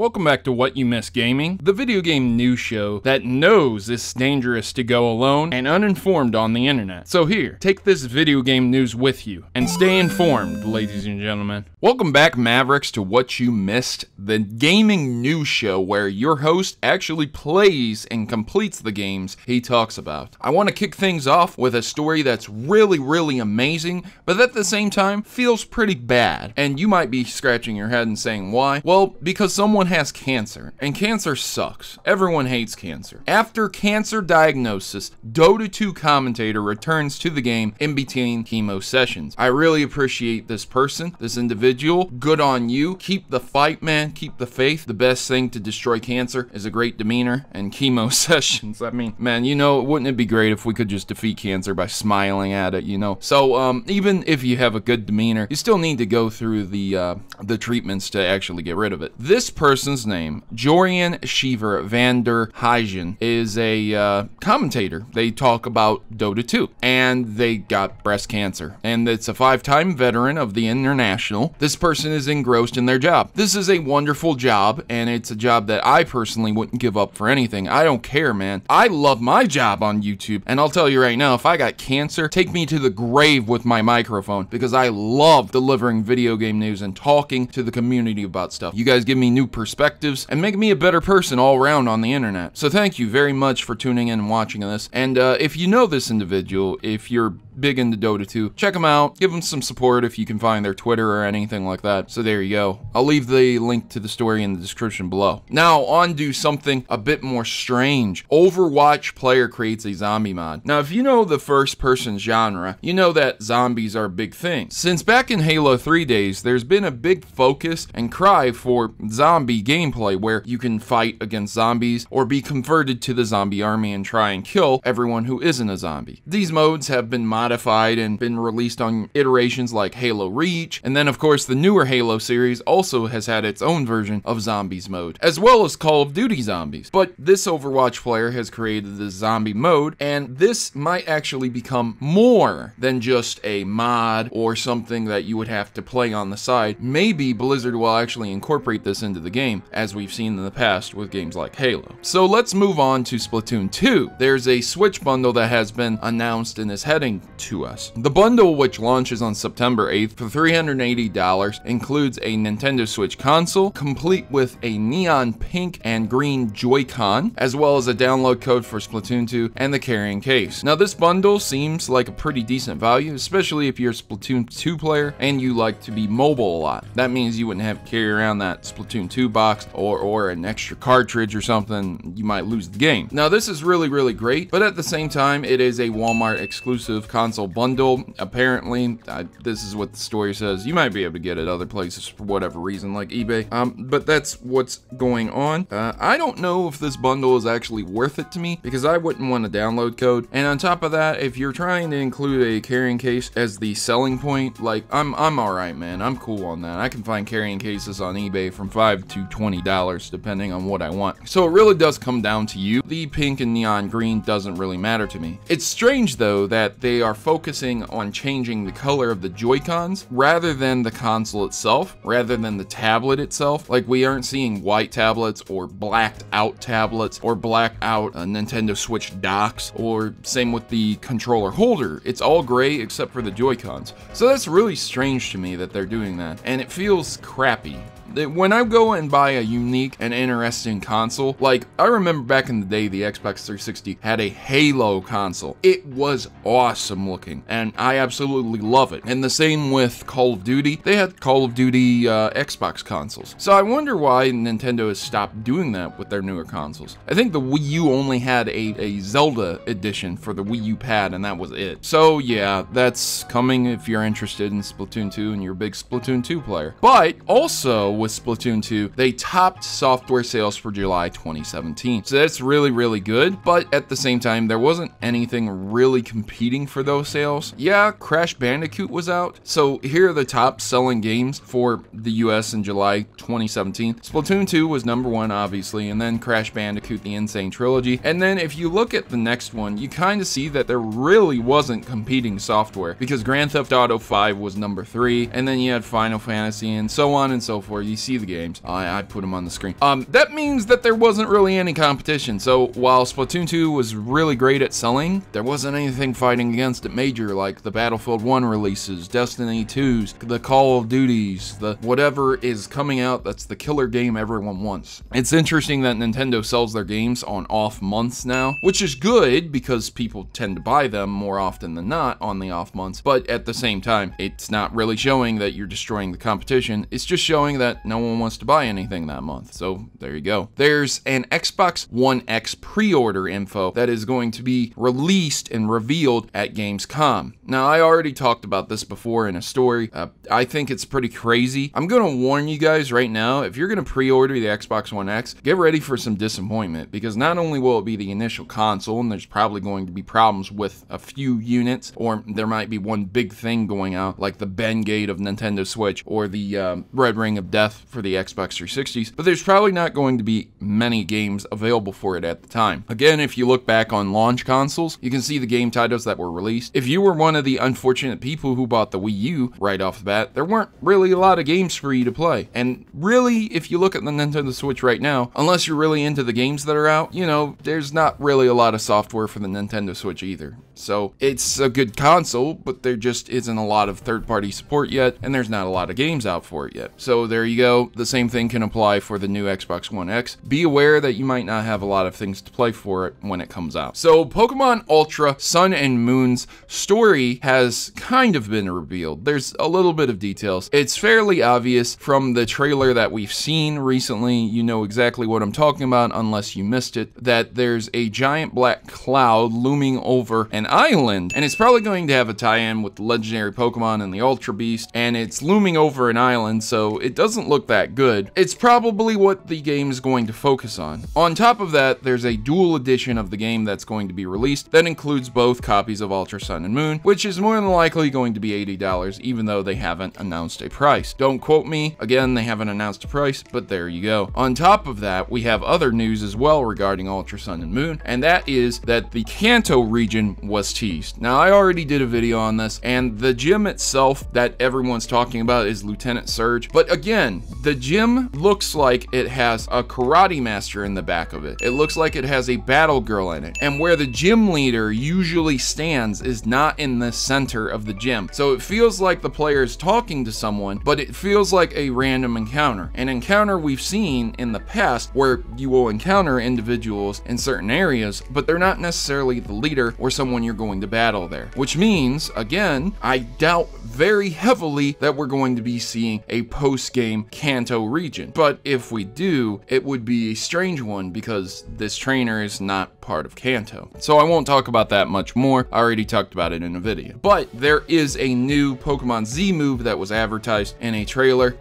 Welcome back to What You Missed Gaming, the video game news show that knows it's dangerous to go alone and uninformed on the internet. So here, take this video game news with you and stay informed, ladies and gentlemen. Welcome back, Mavericks, to What You Missed, the gaming news show where your host actually plays and completes the games he talks about. I want to kick things off with a story that's really amazing, but at the same time feels pretty bad. And you might be scratching your head and saying, why? Well, because someone has cancer, and cancer sucks. Everyone hates cancer. After cancer diagnosis, Dota 2 Commentator returns to the game in between chemo sessions. I really appreciate this person, this individual. Good on you. Keep the fight, man. Keep the faith. The best thing to destroy cancer is a great demeanor and chemo sessions. I mean, man, you know, wouldn't it be great if we could just defeat cancer by smiling at it, you know? So, even if you have a good demeanor, you still need to go through the treatments to actually get rid of it. This person's name, Jorian Shiver van der Heijden, is a commentator. They talk about Dota 2, and they got breast cancer, and it's a 5-time veteran of the International. This person is engrossed in their job. This is a wonderful job, and it's a job that I personally wouldn't give up for anything. I don't care, man. I love my job on YouTube, and I'll tell you right now, if I got cancer, take me to the grave with my microphone, because I love delivering video game news and talking to the community about stuff. You guys give me new perspectives and make me a better person all around on the internet. So thank you very much for tuning in and watching this. And if you know this individual, if you're big into Dota 2, check them out, give them some support if you can find their Twitter or anything like that. So there you go. I'll leave the link to the story in the description below. Now on to something a bit more strange. Overwatch player creates a zombie mod. Now if you know the first person genre, you know that zombies are a big thing. Since back in Halo 3 days, there's been a big focus and cry for zombie gameplay where you can fight against zombies or be converted to the zombie army and try and kill everyone who isn't a zombie. These modes have been modified and been released on iterations like Halo Reach, and then of course the newer Halo series also has had its own version of Zombies mode, as well as Call of Duty Zombies. But this Overwatch player has created the zombie mode, and this might actually become more than just a mod or something that you would have to play on the side. Maybe Blizzard will actually incorporate this into the game, as we've seen in the past with games like Halo. So let's move on to Splatoon 2. There's a Switch bundle that has been announced and is heading to us. The bundle, which launches on September 8th for $380, includes a Nintendo Switch console, complete with a neon pink and green Joy-Con, as well as a download code for Splatoon 2 and the carrying case. Now this bundle seems like a pretty decent value, especially if you're a Splatoon 2 player and you like to be mobile a lot. That means you wouldn't have to carry around that Splatoon 2 box or an extra cartridge or something. You might lose the game. Now this is really great, but at the same time it is a Walmart exclusive console bundle. Apparently, this is what the story says. You might be able to get it other places for whatever reason, like eBay. But that's what's going on. I don't know if this bundle is actually worth it to me, because I wouldn't want a download code. And on top of that, if you're trying to include a carrying case as the selling point, like I'm alright, man. I'm cool on that. I can find carrying cases on eBay from $5 to $20 depending on what I want. So it really does come down to you. The pink and neon green doesn't really matter to me. It's strange though that they are focusing on changing the color of the Joy-Cons rather than the console itself, rather than the tablet itself. Like we aren't seeing white tablets or blacked out tablets or blacked out Nintendo Switch docks, or same with the controller holder. It's all gray except for the Joy-Cons. So that's really strange to me that they're doing that, and it feels crappy. When I go and buy a unique and interesting console, like I remember back in the day the Xbox 360 had a Halo console. It was awesome looking and I absolutely love it. And the same with Call of Duty. They had Call of Duty Xbox consoles. So I wonder why Nintendo has stopped doing that with their newer consoles. I think the Wii U only had a Zelda edition for the Wii U pad, and that was it. So yeah, that's coming if you're interested in Splatoon 2 and you're a big Splatoon 2 player. But also with Splatoon 2, they topped software sales for July 2017. So that's really good, but at the same time, there wasn't anything really competing for those sales. Yeah, Crash Bandicoot was out. So here are the top selling games for the US in July 2017. Splatoon 2 was #1, obviously, and then Crash Bandicoot, the Insane Trilogy. And then if you look at the next one, you kind of see that there really wasn't competing software, because Grand Theft Auto 5 was #3, and then you had Final Fantasy and so on and so forth. where you see the games. I put them on the screen. That means that there wasn't really any competition. So while Splatoon 2 was really great at selling, there wasn't anything fighting against it major, like the Battlefield 1 releases, Destiny 2s, the Call of Duties, the whatever is coming out that's the killer game everyone wants. It's interesting that Nintendo sells their games on off months now, which is good because people tend to buy them more often than not on the off months, but at the same time, it's not really showing that you're destroying the competition. It's just showing that no one wants to buy anything that month. So there you go. There's an Xbox One X pre-order info that is going to be released and revealed at Gamescom. Now, I already talked about this before in a story. I think it's pretty crazy. I'm gonna warn you guys right now, if you're gonna pre-order the Xbox One X, get ready for some disappointment, because not only will it be the initial console, and there's probably going to be problems with a few units, or there might be one big thing going out, like the Bengate of Nintendo Switch, or the Red Ring of Death for the Xbox 360s, but there's probably not going to be many games available for it at the time. Again, if you look back on launch consoles, you can see the game titles that were released. If you were one of the unfortunate people who bought the Wii U right off the bat, there weren't really a lot of games for you to play. And really, if you look at the Nintendo Switch right now, unless you're really into the games that are out, you know, there's not really a lot of software for the Nintendo Switch either. So it's a good console, but there just isn't a lot of third-party support yet, and there's not a lot of games out for it yet. So there you go. The same thing can apply for the new Xbox One X. Be aware that you might not have a lot of things to play for it when it comes out. So Pokemon Ultra Sun and Moon's story has kind of been revealed. There's a little bit of details. It's fairly obvious from the trailer that we've seen recently. You know exactly what I'm talking about unless you missed it, that there's a giant black cloud looming over an island, and it's probably going to have a tie-in with the legendary Pokemon and the Ultra Beast, and it's looming over an island, so it doesn't look that good. It's probably what the game is going to focus on. On top of that, there's a dual edition of the game that's going to be released that includes both copies of Ultra Sun and Moon, which is more than likely going to be $80, even though they haven't announced a price. Don't quote me. Again, they haven't announced a price, but there you go. On top of that, we have other news as well regarding Ultra Sun and Moon, and that is that the Kanto region was teased. Now, I already did a video on this, and the gym itself that everyone's talking about is Lt.Surge, but again, the gym looks like it has a karate master in the back of it. It looks like it has a battle girl in it, and where the gym leader usually stands is not in the center of the gym. So it feels like the player is talking to someone, but it feels like a random encounter. An encounter we've seen in the past where you will encounter individuals in certain areas, but they're not necessarily the leader or someone you're going to battle there. Which means, again, I doubt very heavily that we're going to be seeing a post-game Kanto region. But if we do, it would be a strange one because this trainer is not part of Kanto. So I won't talk about that much more. I already talked about it in a video. But there is a new Pokemon Z move that was advertised in a trailer,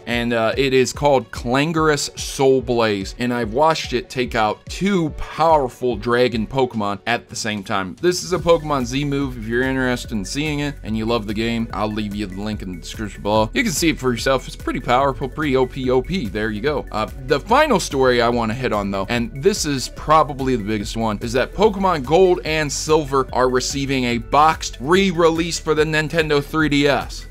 and it is called Clangorous Soul Blaze, and I've watched it take out two powerful dragon Pokemon at the same time. This is a Pokemon Z move. If you're interested in seeing it and you love the game, I'll leave you the link in the description below. You can see it for yourself. It's pretty powerful, pretty OP. There you go. The final story I want to hit on though, and this is probably the biggest one, is that Pokemon Gold and Silver are receiving a boxed re-release for the Nintendo 3DS.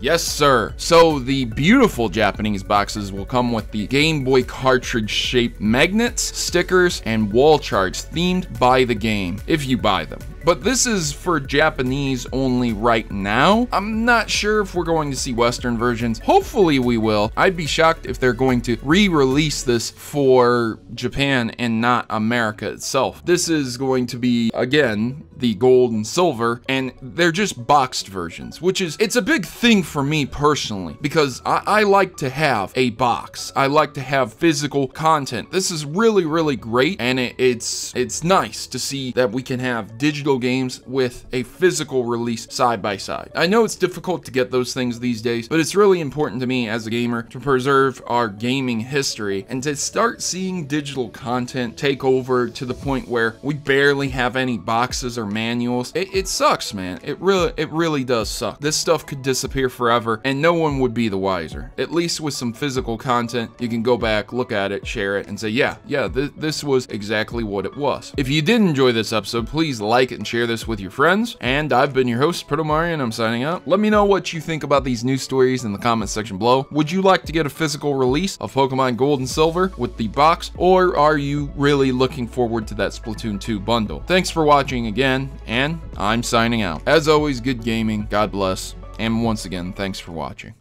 Yes, sir. So the beautiful Japanese boxes will come with the Game Boy cartridge-shaped magnets, stickers, and wall charts themed by the game, if you buy them. But this is for Japanese only right now. I'm not sure if we're going to see Western versions. Hopefully we will. I'd be shocked if they're going to re-release this for Japan and not America itself. This is going to be, again, the gold and silver, and they're just boxed versions, which is, it's a big thing for me personally, because I like to have a box. I like to have physical content. This is really, really great, and it's nice to see that we can have digital games with a physical release side by side. I know it's difficult to get those things these days, but it's really important to me as a gamer to preserve our gaming history and to start seeing digital content take over to the point where we barely have any boxes or manuals. It sucks, man. It really does suck. This stuff could disappear forever and no one would be the wiser. At least with some physical content, you can go back, look at it, share it, and say, yeah, this was exactly what it was. If you did enjoy this episode, please like it and share this with your friends. And I've been your host, Protomario, and I'm signing out. Let me know what you think about these news stories in the comments section below. Would you like to get a physical release of Pokemon Gold and Silver with the box, or are you really looking forward to that Splatoon 2 bundle? Thanks for watching again, and I'm signing out. As always, good gaming, God bless, and once again, thanks for watching.